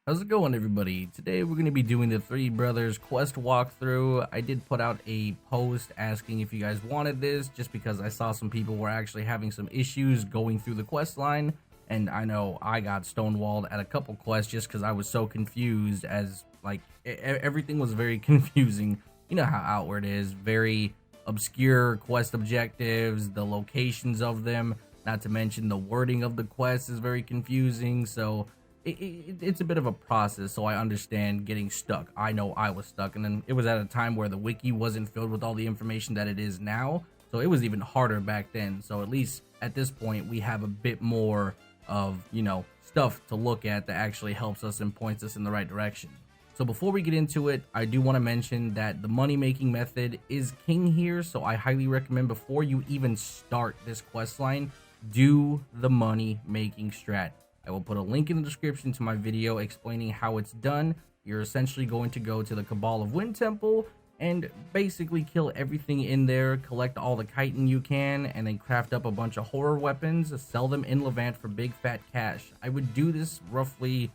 How's it going, everybody? Today we're going to be doing the Three Brothers quest walkthrough. I did put out a post asking if you guys wanted this, just because I saw some people were actually having some issues going through the quest line, and I know I got stonewalled at a couple quests just because I was so confused, as like everything was very confusing. You know how Outward is, very obscure quest objectives, the locations of them, not to mention the wording of the quest is very confusing. So it's a bit of a process, so I understand getting stuck. I know I was stuck, and then it was at a time where the wiki wasn't filled with all the information that it is now, so it was even harder back then. So at least at this point we have a bit more of, you know, stuff to look at that actually helps us and points us in the right direction. So before we get into it, I do want to mention that the money making method is king here, so I highly recommend before you even start this quest line, do the money making strat. I will put a link in the description to my video explaining how it's done. You're essentially going to go to the Cabal of Wind Temple and basically kill everything in there, collect all the chitin you can, and then craft up a bunch of horror weapons, sell them in Levant for big fat cash. I would do this roughly,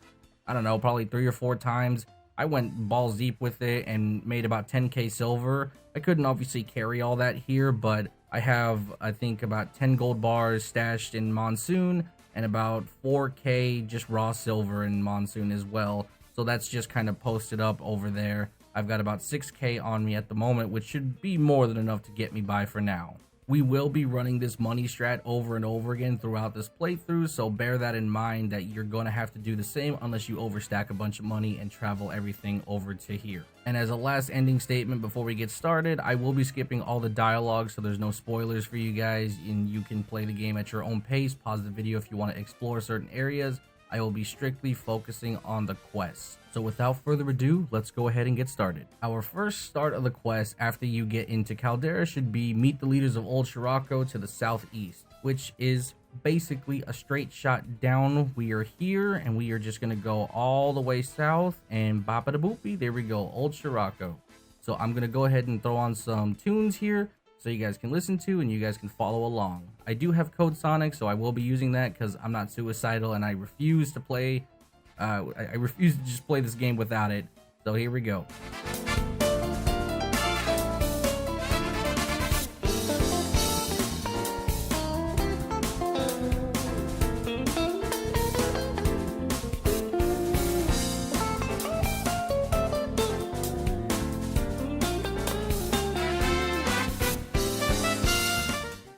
I don't know, probably 3 or 4 times. I went balls deep with it and made about 10k silver. I couldn't obviously carry all that here, but I have, I think, about 10 gold bars stashed in Monsoon, and about 4k just raw silver in Monsoon as well. So that's just kind of posted up over there. I've got about 6k on me at the moment, which should be more than enough to get me by for now. We will be running this money strat over and over again throughout this playthrough, so bear that in mind that you're going to have to do the same unless you overstack a bunch of money and travel everything over to here. And as a last ending statement before we get started, I will be skipping all the dialogue, so there's no spoilers for you guys, and you can play the game at your own pace. Pause the video if you want to explore certain areas. I will be strictly focusing on the quests. So without further ado, let's go ahead and get started. Our first start of the quest after you get into Caldera should be meet the leaders of Old Shirako to the southeast, which is basically a straight shot down. We are here and we are just gonna go all the way south, and bapa da boopy, there we go, Old Shirako. So I'm gonna go ahead and throw on some tunes here so you guys can listen to and you guys can follow along. I do have Code Sonic, so I will be using that because I'm not suicidal and I refuse to play. I refuse to just play this game without it. So here we go.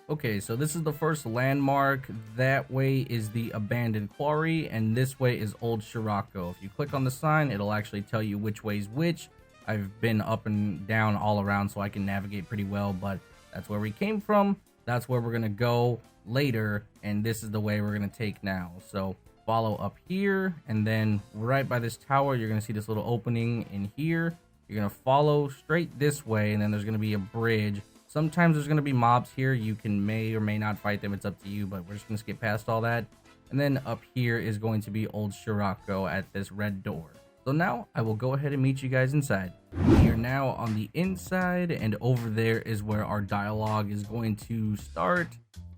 Okay, so this is the first landmark. That way is the Abandoned Quarry, and this way is Old Shirako. If you click on the sign, it'll actually tell you which way is which. I've been up and down all around so I can navigate pretty well, but that's where we came from. That's where we're going to go later, and this is the way we're going to take now. So follow up here, and then right by this tower, you're going to see this little opening in here. You're going to follow straight this way, and then there's going to be a bridge. Sometimes there's going to be mobs here. You may or may not fight them. It's up to you, but we're just going to skip past all that. And then up here is going to be Old Shirako at this red door. So now I will go ahead and meet you guys inside. We are now on the inside, and over there is where our dialogue is going to start.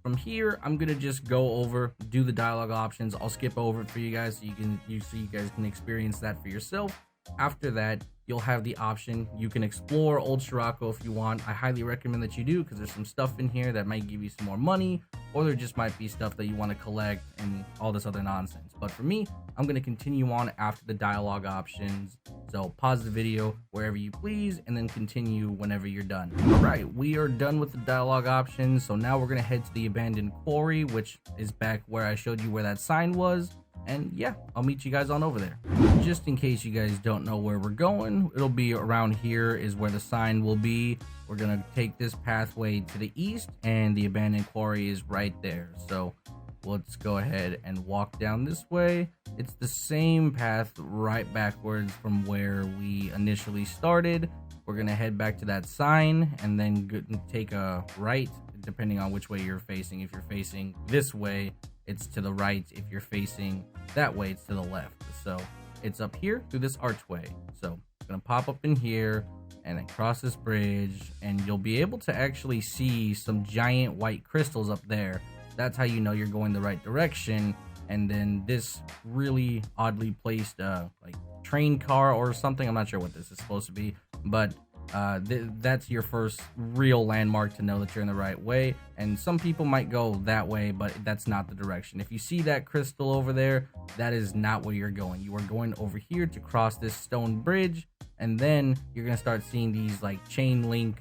From here, I'm going to just go over, do the dialogue options. I'll skip over it for you guys so you guys can experience that for yourself. After that, you'll have the option. You can explore Old Shirako if you want. I highly recommend that you do because there's some stuff in here that might give you some more money, or there just might be stuff that you want to collect and all this other nonsense. But for me, I'm going to continue on after the dialogue options. So pause the video wherever you please and then continue whenever you're done. All right, we are done with the dialogue options. So now we're going to head to the Abandoned Quarry, which is back where I showed you where that sign was. And yeah, I'll meet you guys on over there. Just in case you guys don't know where we're going, it'll be around here is where the sign will be. We're gonna take this pathway to the east, and the Abandoned Quarry is right there. So let's go ahead and walk down this way. It's the same path right backwards from where we initially started. We're gonna head back to that sign and then take a right, depending on which way you're facing. If you're facing this way, it's to the right. If you're facing that way, it's to the left. So it's up here through this archway. So I'm gonna pop up in here and then cross this bridge, and you'll be able to actually see some giant white crystals up there. That's how you know you're going the right direction. and then this really oddly placed like train car or something. I'm not sure what this is supposed to be, but that's your first real landmark to know that you're in the right way. And some people might go that way, but that's not the direction. If you see that crystal over there, that is not where you're going. You are going over here to cross this stone bridge, and then you're gonna start seeing these like chain link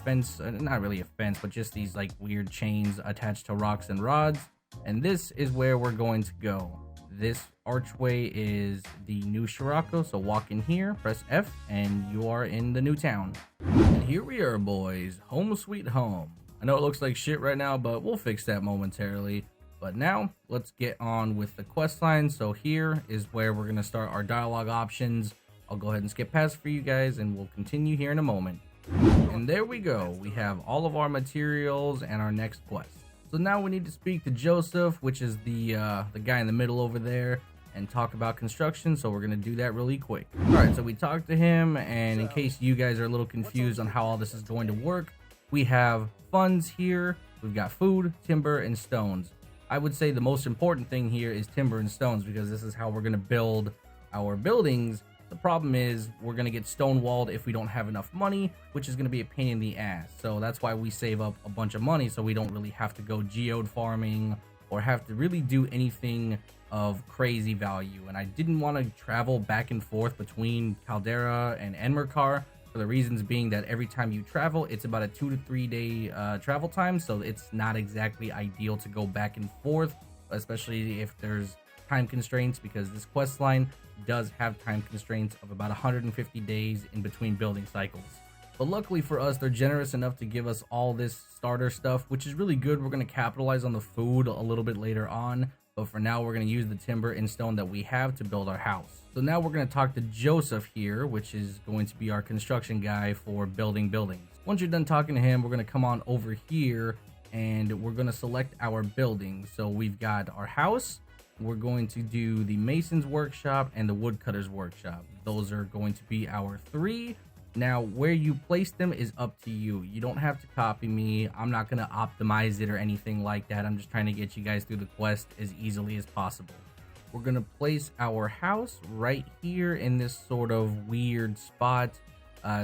fence, not really a fence, but just these like weird chains attached to rocks and rods. And this is where we're going to go. This archway is the new Scirocco, so walk in here, press F, and you are in the new town. And here we are, boys. Home sweet home. I know it looks like shit right now, but we'll fix that momentarily. But now, let's get on with the quest line. So here is where we're going to start our dialogue options. I'll go ahead and skip past for you guys, and we'll continue here in a moment. And there we go. We have all of our materials and our next quest. So now we need to speak to Joseph, which is the guy in the middle over there, and talk about construction. So we're gonna do that really quick. All right, so we talked to him, and in case you guys are a little confused on how all this is going to work, we have funds here. We've got food, timber, and stones. I would say the most important thing here is timber and stones, because this is how we're gonna build our buildings. The problem is we're going to get stonewalled if we don't have enough money, which is going to be a pain in the ass. So that's why we save up a bunch of money, so we don't really have to go geode farming or have to really do anything of crazy value. And I didn't want to travel back and forth between Caldera and Enmerkar, for the reasons being that every time you travel, it's about a 2 to 3 day travel time. So it's not exactly ideal to go back and forth, especially if there's time constraints, because this quest line does have time constraints of about 150 days in between building cycles. But luckily for us, they're generous enough to give us all this starter stuff, which is really good. We're going to capitalize on the food a little bit later on, but for now we're going to use the timber and stone that we have to build our house. So now we're going to talk to Joseph here, which is going to be our construction guy for building buildings. Once you're done talking to him, we're going to come on over here and we're going to select our buildings. So we've got our house. We're going to do the mason's workshop and the woodcutter's workshop. Those are going to be our 3. Now, where you place them is up to you. You don't have to copy me. I'm not going to optimize it or anything like that. I'm just trying to get you guys through the quest as easily as possible. We're going to place our house right here in this sort of weird spot.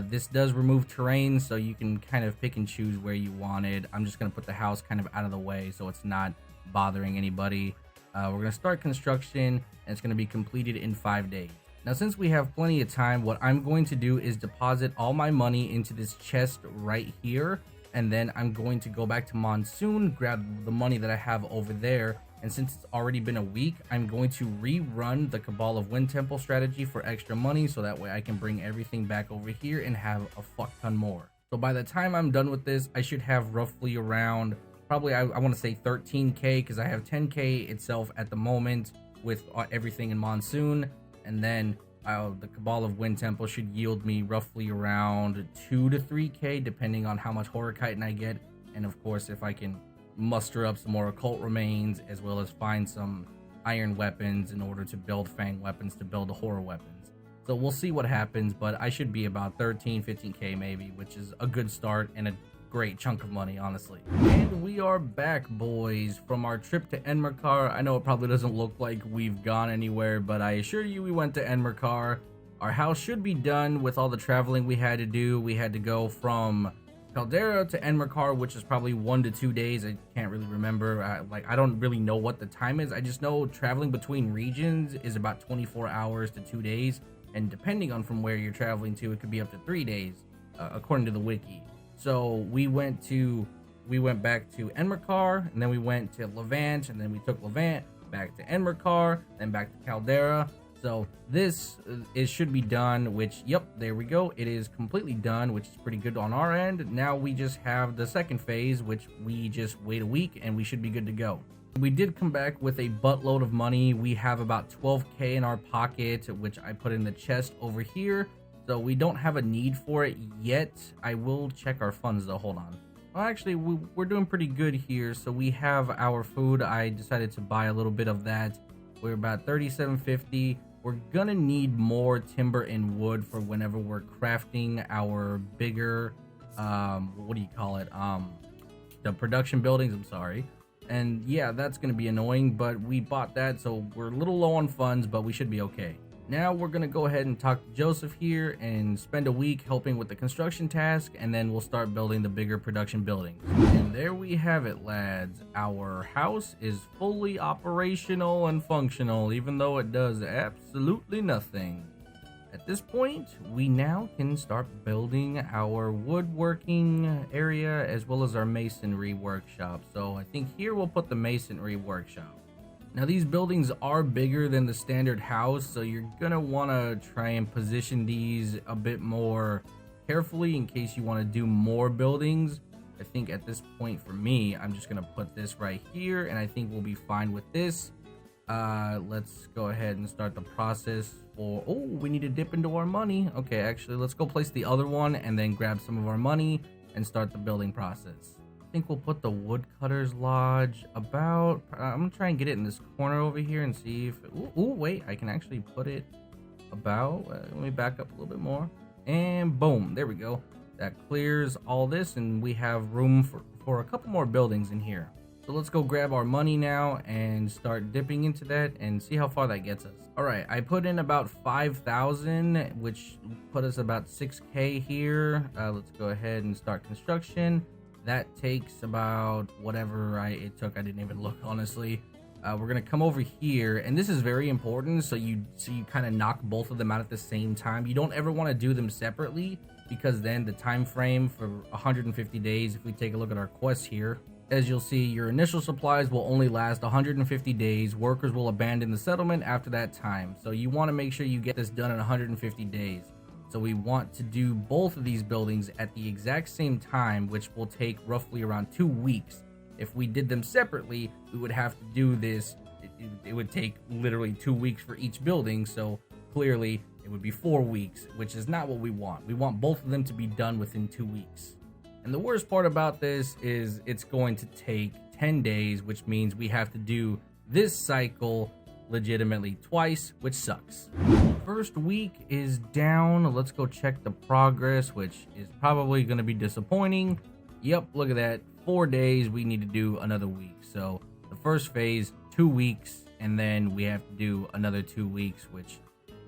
This does remove terrain, so you can kind of pick and choose where you want it. I'm just going to put the house kind of out of the way so it's not bothering anybody. We're going to start construction, and it's going to be completed in 5 days. Now, since we have plenty of time, what I'm going to do is deposit all my money into this chest right here, and then I'm going to go back to Monsoon, grab the money that I have over there, and since it's already been a week, I'm going to rerun the Cabal of Wind Temple strategy for extra money, so that way I can bring everything back over here and have a fuck ton more. So by the time I'm done with this, I should have roughly around probably I want to say 13k, because I have 10k itself at the moment with everything in Monsoon, and then the Cabal of Wind Temple should yield me roughly around 2 to 3k depending on how much horror chitin I get, and of course if I can muster up some more occult remains as well as find some iron weapons in order to build fang weapons to build the horror weapons. So we'll see what happens, but I should be about 15k maybe, which is a good start and a great chunk of money, honestly. And we are back, boys, from our trip to Enmerkar. I know it probably doesn't look like we've gone anywhere, but I assure you we went to Enmerkar. Our house should be done with all the traveling we had to do. We had to go from Caldera to Enmerkar, which is probably 1 to 2 days. I can't really remember. I don't really know what the time is. I just know traveling between regions is about 24 hours to 2 days, and depending on from where you're traveling to, it could be up to 3 days, according to the wiki. So we went back to Enmerkar, and then we went to Levant, and then we took Levant back to Enmerkar, then back to Caldera. So this should be done, which, yep, there we go. It is completely done, which is pretty good on our end. Now we just have the second phase, which we just wait a week, and we should be good to go. We did come back with a buttload of money. We have about 12k in our pocket, which I put in the chest over here. So we don't have a need for it yet. I will check our funds though. Hold on. Well, actually, we're doing pretty good here. So we have our food. I decided to buy a little bit of that. We're about 3750. We're gonna need more timber and wood for whenever we're crafting our bigger, what do you call it? The production buildings. I'm sorry. And yeah, that's going to be annoying, but we bought that, so we're a little low on funds, but we should be okay. Now we're going to go ahead and talk to Joseph here and spend a week helping with the construction task, and then we'll start building the bigger production buildings. And there we have it, lads. Our house is fully operational and functional, even though it does absolutely nothing. At this point, we now can start building our woodworking area as well as our masonry workshop. So I think here we'll put the masonry workshop. Now these buildings are bigger than the standard house, so you're gonna want to try and position these a bit more carefully in case you want to do more buildings. I think at this point for me, I'm just gonna put this right here, and I think we'll be fine with this. Let's go ahead and start the process for, oh, we need to dip into our money. Okay, actually, let's go place the other one and then grab some of our money and start the building process. I think we'll put the woodcutter's lodge about, I'm gonna try and get it in this corner over here and see if, ooh, wait, I can actually put it about, let me back up a little bit more, and boom, there we go. That clears all this, and we have room for a couple more buildings in here. So let's go grab our money now and start dipping into that and see how far that gets us. All right, I put in about 5,000, which put us about 6K here. Let's go ahead and start construction. That takes about whatever it took. I didn't even look, honestly. We're gonna come over here, and this is very important. So you kind of knock both of them out at the same time. You don't ever want to do them separately, because then the time frame for 150 days. If we take a look at our quest here, as you'll see, your initial supplies will only last 150 days. Workers will abandon the settlement after that time. So you want to make sure you get this done in 150 days. So we want to do both of these buildings at the exact same time, which will take roughly around 2 weeks. If we did them separately, we would have to do this. It would take literally 2 weeks for each building. So clearly it would be 4 weeks, which is not what we want. We want both of them to be done within 2 weeks. And the worst part about this is it's going to take 10 days, which means we have to do this cycle legitimately twice, which sucks. First week is down. Let's go check the progress, which is probably going to be disappointing. Yep, look at that. 4 days. We need to do another week. So the first phase, 2 weeks, and then we have to do another 2 weeks, which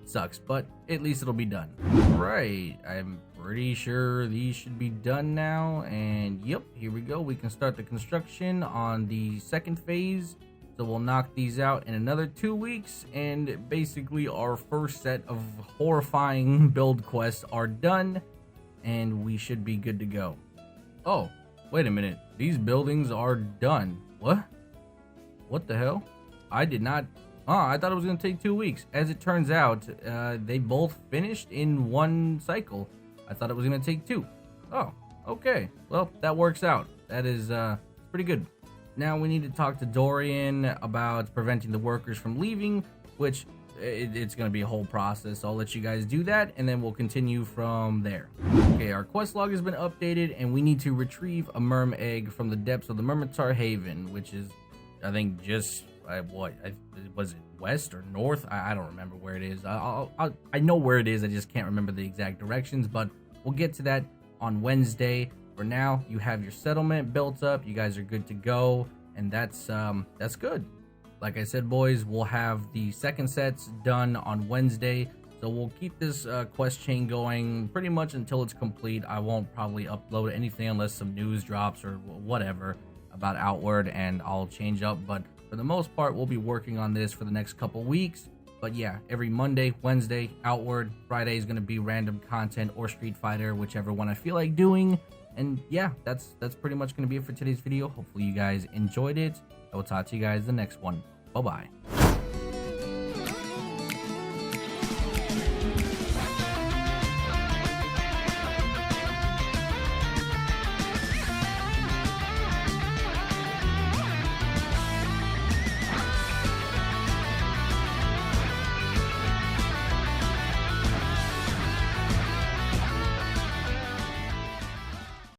sucks, but at least it'll be done. Right, I'm pretty sure these should be done now, and yep, here we go. We can start the construction on the second phase. So we'll knock these out in another 2 weeks, and basically our first set of horrifying build quests are done, and we should be good to go. Oh, wait a minute. These buildings are done. What? What the hell? I did not... I thought it was going to take 2 weeks. As it turns out, they both finished in one cycle. I thought it was going to take 2. Oh, okay. Well, that works out. That is pretty good. Now we need to talk to Dorian about preventing the workers from leaving, which it's going to be a whole process. So I'll let you guys do that, and then we'll continue from there. Okay, our quest log has been updated, and we need to retrieve a merm egg from the depths of the Mermitar Haven, which is, I think, just was it west or north? I don't remember where it is. I know where it is. I just can't remember the exact directions, but we'll get to that on Wednesday. For now, you have your settlement built up. You guys are good to go, and that's good. Like I said, boys, we'll have the second sets done on Wednesday, so we'll keep this quest chain going pretty much until it's complete. I won't probably upload anything unless some news drops or whatever about Outward, and I'll change up, but for the most part, we'll be working on this for the next couple weeks. But yeah, every Monday, Wednesday, Outward. Friday is going to be random content or Street Fighter, whichever one I feel like doing. And yeah, that's pretty much going to be it for today's video. Hopefully you guys enjoyed it. I will talk to you guys in the next one. Bye-bye.